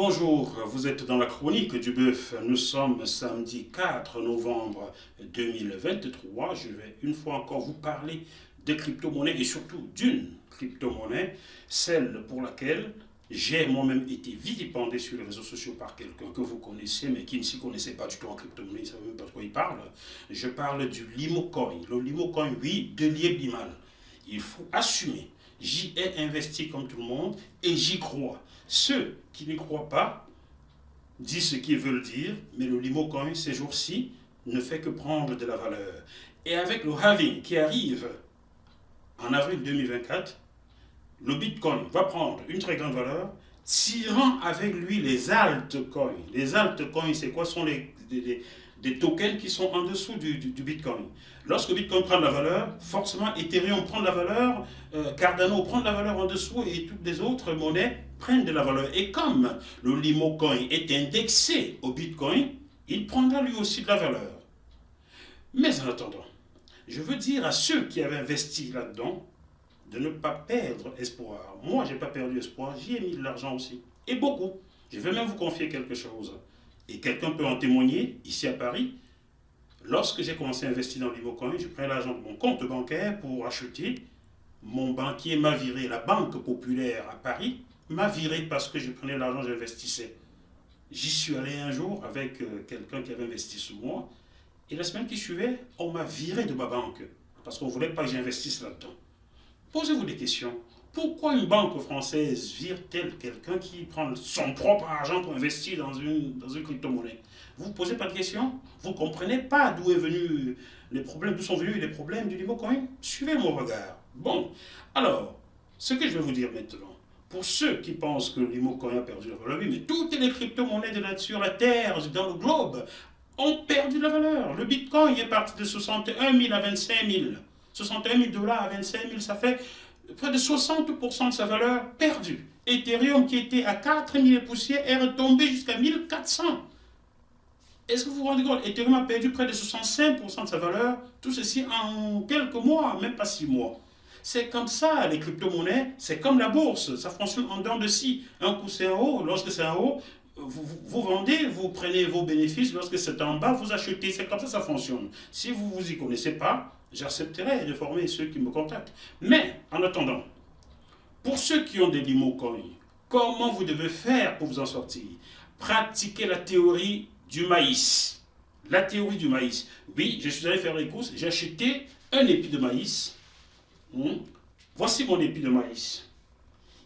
Bonjour, vous êtes dans la chronique du bœuf. Nous sommes samedi 4 novembre 2023. Je vais une fois encore vous parler des crypto-monnaies et surtout d'une crypto-monnaie, celle pour laquelle j'ai moi-même été vilipendé sur les réseaux sociaux par quelqu'un que vous connaissez mais qui ne s'y connaissait pas du tout en crypto-monnaie, il ne savait même pas de quoi il parle. Je parle du Limocoin. Le Limocoin, oui, de Limal. Il faut assumer. J'y ai investi comme tout le monde et j'y crois. Ceux qui n'y croient pas disent ce qu'ils veulent dire, mais le Limocoin, ces jours-ci, ne fait que prendre de la valeur. Et avec le halving qui arrive en avril 2024, le Bitcoin va prendre une très grande valeur, tirant avec lui les altcoins. Les altcoins, c'est quoi? Ce sont des tokens qui sont en dessous du Bitcoin. Lorsque Bitcoin prend de la valeur, forcément Ethereum prend de la valeur, Cardano prend de la valeur en dessous et toutes les autres monnaies prennent de la valeur. Et comme le Limocoin est indexé au Bitcoin, il prendra lui aussi de la valeur. Mais en attendant, je veux dire à ceux qui avaient investi là-dedans de ne pas perdre espoir. Moi, je n'ai pas perdu espoir, j'y ai mis de l'argent aussi. Et beaucoup. Je vais même vous confier quelque chose. Et quelqu'un peut en témoigner, ici à Paris. Lorsque j'ai commencé à investir dans Limocoin, je prenais l'argent de mon compte bancaire pour acheter. Mon banquier m'a viré, la Banque Populaire à Paris m'a viré parce que je prenais l'argent, j'investissais. J'y suis allé un jour avec quelqu'un qui avait investi sous moi. Et la semaine qui suivait, on m'a viré de ma banque parce qu'on ne voulait pas que j'investisse là-dedans. Posez-vous des questions. Pourquoi une banque française vire-t-elle quelqu'un qui prend son propre argent pour investir dans une crypto-monnaie? Vous ne posez pas de questions? Vous ne comprenez pas d'où est venu les problèmes, d'où sont venus les problèmes du Limocoin? Suivez mon regard. Bon, alors, ce que je vais vous dire maintenant, pour ceux qui pensent que le Limocoin a perdu la valeur, oui, mais toutes les crypto-monnaies sur la Terre, dans le globe, ont perdu la valeur. Le Bitcoin est parti de 61 000 à 25 000. 61 000 dollars à 25 000, ça fait près de 60% de sa valeur perdue. Ethereum, qui était à 4 000 et poussières, est retombé jusqu'à 1400. Est-ce que vous vous rendez compte? Ethereum a perdu près de 65% de sa valeur, tout ceci en quelques mois, même pas 6 mois. C'est comme ça, les crypto-monnaies, c'est comme la bourse, ça fonctionne en dents de scie. Un coup c'est en haut, lorsque c'est en haut, vous vendez, vous prenez vos bénéfices, lorsque c'est en bas, vous achetez. C'est comme ça que ça fonctionne. Si vous ne vous y connaissez pas, j'accepterai de former ceux qui me contactent. Mais, en attendant, pour ceux qui ont des Limocoin, comment vous devez faire pour vous en sortir? Pratiquez la théorie du maïs. La théorie du maïs. Oui, je suis allé faire les courses, j'ai acheté un épi de maïs. Voici mon épi de maïs.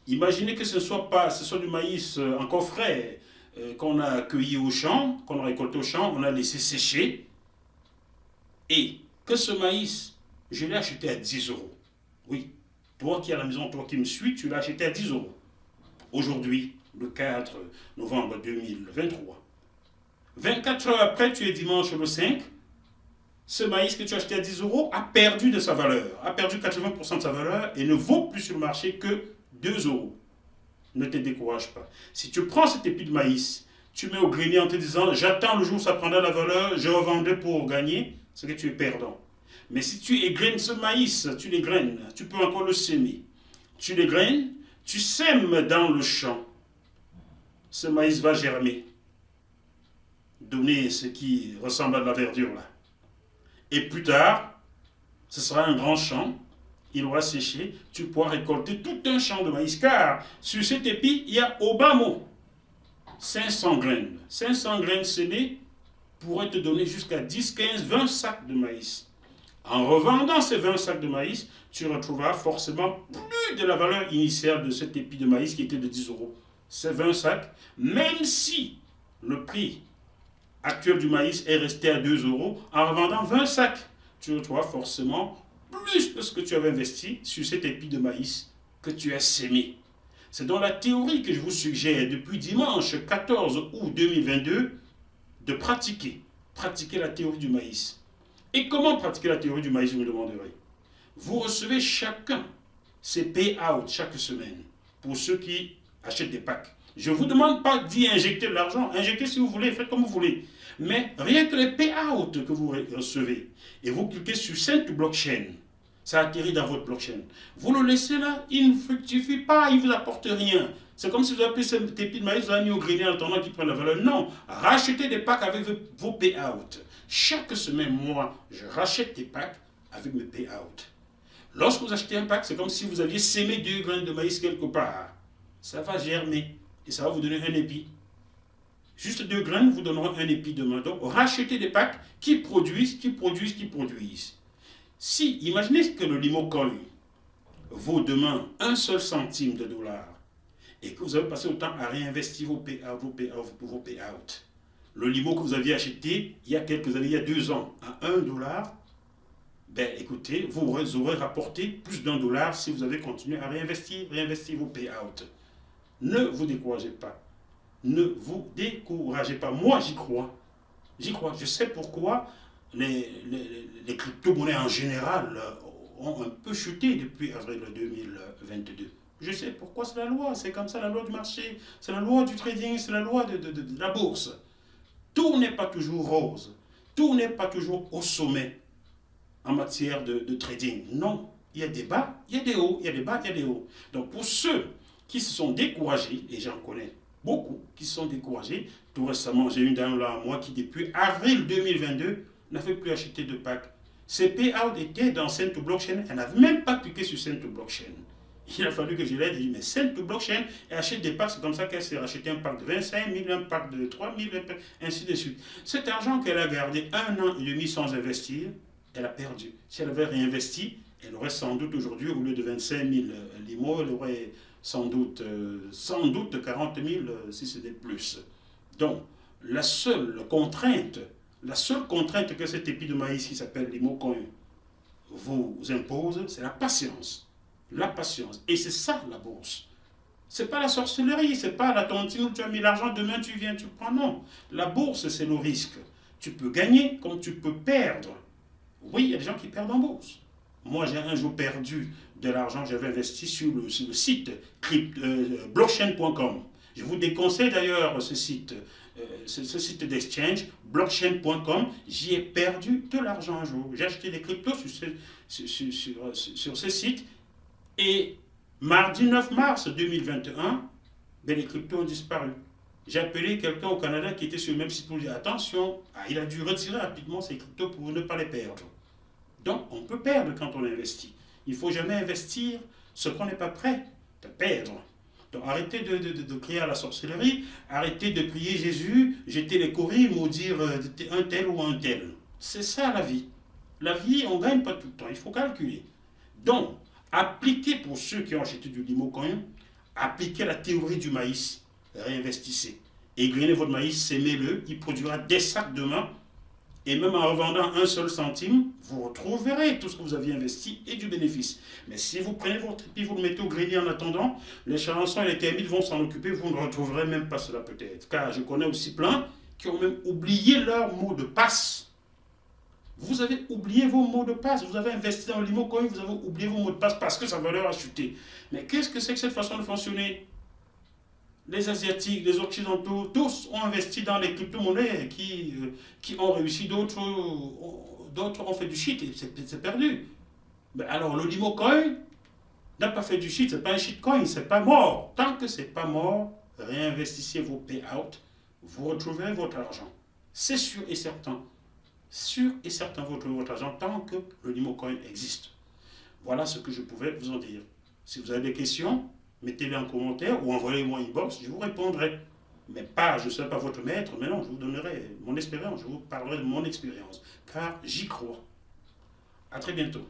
Imaginez que ce soit du maïs encore frais, qu'on a cueilli au champ, qu'on a récolté au champ, on a laissé sécher. Et que ce maïs, je l'ai acheté à 10 euros. Oui, toi qui es à la maison, toi qui me suis, tu l'as acheté à 10 euros. Aujourd'hui, le 4 novembre 2023. 24 heures après, tu es dimanche le 5. Ce maïs que tu as acheté à 10 euros a perdu de sa valeur, a perdu 80% de sa valeur et ne vaut plus sur le marché que 2 euros. Ne te décourage pas. Si tu prends cet épi de maïs, tu mets au grenier en te disant j'attends le jour où ça prendra la valeur, je revendrai pour gagner, c'est que tu es perdant. Mais si tu égraines ce maïs, tu l'égraines, tu peux encore le semer. Tu l'égraines, tu sèmes dans le champ. Ce maïs va germer, donner ce qui ressemble à de la verdure là. Et plus tard, ce sera un grand champ, il aura séché, tu pourras récolter tout un champ de maïs. Car sur cet épi, il y a au bas mot 500 graines. 500 graines semées pourraient te donner jusqu'à 10, 15, 20 sacs de maïs. En revendant ces 20 sacs de maïs, tu retrouveras forcément plus de la valeur initiale de cet épi de maïs qui était de 10 euros. Ces 20 sacs, même si le prix actuel du maïs est resté à 2 euros, en revendant 20 sacs, tu retrouveras forcément plus de ce que tu avais investi sur cet épi de maïs que tu as sémé. C'est dans la théorie que je vous suggère depuis dimanche 14 août 2022 de pratiquer la théorie du maïs. Et comment pratiquer la théorie du maïs, vous me demanderez? Vous recevez chacun ses payouts chaque semaine pour ceux qui achètent des packs. Je ne vous demande pas d'y injecter de l'argent. Injectez si vous voulez, faites comme vous voulez. Mais rien que les payouts que vous recevez, et vous cliquez sur Send to Blockchain, ça atterrit dans votre blockchain. Vous le laissez là, il ne fructifie pas, il ne vous apporte rien. C'est comme si vous avez pris cet épi de maïs, vous l'avez mis au grenier en attendant qu'il prenne la valeur. Non, rachetez des packs avec vos payouts. Chaque semaine, moi, je rachète des packs avec mes payouts. Lorsque vous achetez un pack, c'est comme si vous aviez sémé 2 graines de maïs quelque part. Ça va germer et ça va vous donner un épi. Juste 2 graines vous donneront un épi demain. Donc, rachetez des packs qui produisent. Si, imaginez que le Limocoin vaut demain 1 seul centime de dollar et que vous avez passé autant à réinvestir vos payouts. Le Limo que vous aviez acheté il y a quelques années, il y a 2 ans, à 1 dollar, ben écoutez, vous aurez rapporté plus d'1 dollar si vous avez continué à réinvestir vos payouts. Ne vous découragez pas. Ne vous découragez pas. Moi, j'y crois. Je sais pourquoi les crypto-monnaies en général ont un peu chuté depuis avril 2022. Je sais pourquoi, c'est la loi. C'est comme ça, la loi du marché. C'est la loi du trading. C'est la loi de la bourse. Tout n'est pas toujours rose. Tout n'est pas toujours au sommet en matière de trading. Non. Il y a des bas, il y a des hauts. Il y a des bas, il y a des hauts. Donc, pour ceux qui se sont découragés, et j'en connais beaucoup qui se sont découragés. Tout récemment, j'ai une dame là, moi, qui depuis avril 2022 n'a fait plus acheter de pack. Ses payouts étaient dans Send2Blockchain. Elle n'avait même pas cliqué sur Send2Blockchain. Il a fallu que je l'aide. Dit, mais Send2Blockchain, elle achète des packs. C'est comme ça qu'elle s'est racheté un pack de 25 000, un pack de 3 000, ainsi de suite. Cet argent qu'elle a gardé 1 an et demi sans investir, elle a perdu. Si elle avait réinvesti, elle aurait sans doute aujourd'hui, au lieu de 25 000 limo, elle aurait sans doute 40 000 si c'était plus. Donc, la seule contrainte que cet épi de maïs qui s'appelle Limocoin vous impose, c'est la patience. La patience. Et c'est ça la bourse. C'est pas la sorcellerie, c'est pas la tontine où tu as mis l'argent, demain tu viens, tu prends. Non. La bourse, c'est le risque. Tu peux gagner comme tu peux perdre. Oui, il y a des gens qui perdent en bourse. Moi, j'ai un jour perdu de l'argent, j'avais investi sur le site blockchain.com. Je vous déconseille d'ailleurs ce site d'exchange, blockchain.com. J'y ai perdu de l'argent un jour. J'ai acheté des cryptos sur ce site et mardi 9 mars 2021, ben, les cryptos ont disparu. J'ai appelé quelqu'un au Canada qui était sur le même site pour lui dire attention, il a dû retirer rapidement ses cryptos pour ne pas les perdre. Donc, on peut perdre quand on investit. Il ne faut jamais investir ce qu'on n'est pas prêt de perdre. Donc, arrêtez de crier à la sorcellerie, arrêtez de prier Jésus, jeter les coris, maudire un tel ou un tel. C'est ça la vie. La vie, on ne gagne pas tout le temps, il faut calculer. Donc, appliquez pour ceux qui ont acheté du Limocoin, appliquez la théorie du maïs, réinvestissez. Égrenez votre maïs, sémez-le, il produira des sacs demain. Et même en revendant 1 seul centime, vous retrouverez tout ce que vous aviez investi et du bénéfice. Mais si vous prenez votre épi, vous le mettez au grenier en attendant, les charançons et les termites vont s'en occuper, vous ne retrouverez même pas cela peut-être. Car je connais aussi plein qui ont même oublié leur mot de passe. Vous avez oublié vos mots de passe. Vous avez investi dans le Limocoin, vous avez oublié vos mots de passe parce que sa valeur a chuté. Mais qu'est-ce que c'est que cette façon de fonctionner ? Les Asiatiques, les Occidentaux, tous ont investi dans les crypto-monnaies qui ont réussi, d'autres ont fait du shit et c'est perdu. Mais alors le Limocoin n'a pas fait du shit, c'est pas un shitcoin, c'est pas mort. Tant que c'est pas mort, réinvestissez vos payouts, vous retrouverez votre argent. C'est sûr et certain. Sûr et certain, vous retrouverez votre argent tant que le Limocoin existe. Voilà ce que je pouvais vous en dire. Si vous avez des questions, mettez-les en commentaire ou envoyez-moi une box, je vous répondrai. Mais pas, je ne serai pas votre maître, mais non, je vous donnerai mon expérience, je vous parlerai de mon expérience, car j'y crois. À très bientôt.